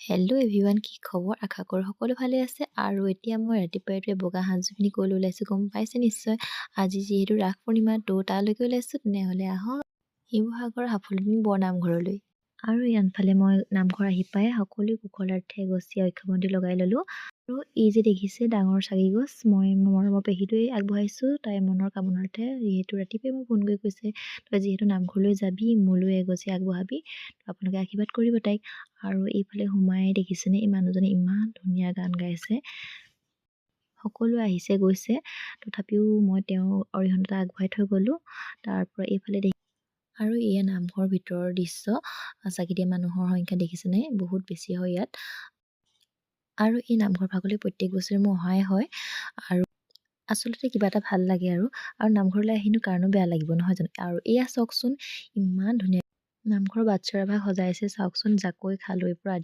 Hello' everyone, কি খবৰ? আশা কৰোঁ সকলো ভালে আছে। আৰু এতিয়া মই ৰাতিপুৱাই বগা সাজযোৰ পিন্ধি ক'লৈ ওলাইছোঁ গম পাইছে নিশ্চয়। আজি যিহেতু ৰাস পূৰ্ণিমা, তালৈকে ওলাইছোঁ। তেনেহ'লে আহক শিৱসাগৰ সাফল্যমণি বৰনামঘৰলৈ। আৰু আনফালে মই নামঘৰ আহি পাই সকলো কুশলাৰ্থে গছি অক্ষমন্তি লগাই ল'লোঁ। আৰু এই যে দেখিছে ডাঙৰ চাকি গছ, মই মৰমৰ পেহীটোৱে আগবঢ়াইছোঁ তাইৰ মনৰ কামনাৰ্থে। যিহেতু ৰাতিপুৱাই মোক ফোন কৰি কৈছে, তই যিহেতু নামঘৰলৈ যাবি, মোলৈ এগছি আগবঢ়াবি, আপোনালোকে আশীৰ্বাদ কৰিব তাইক। আৰু এইফালে সোমাই দেখিছেনে, এই মানুহজনে ইমান ধুনীয়া গান গাইছে। সকলো আহিছে গৈছে, তথাপিও মই তেওঁ অৰিহণা আগবঢ়াই থৈ গ'লোঁ। তাৰপৰা এইফালে আৰু এয়া নামঘৰৰ ভিতৰৰ দৃশ্য। চাকি দিয়া মানুহৰ সংখ্যা দেখিছেনে, বহুত বেছি হয় ইয়াত। আৰু এই নামঘৰ ভাগলৈ প্ৰত্যেক বছৰে মোৰ অহাই হয়। আৰু আচলতে কিবা এটা ভাল লাগে আৰু নামঘৰলৈ আহিনো কাৰণো বেয়া লাগিব, নহয় জানো? আৰু এয়া চাওকচোন, ইমান ধুনীয়া নামঘৰৰ বাটচৰা ভাগ সজাইছে, চাওকচোন, জাকৈ খালৈৰ পৰা আদি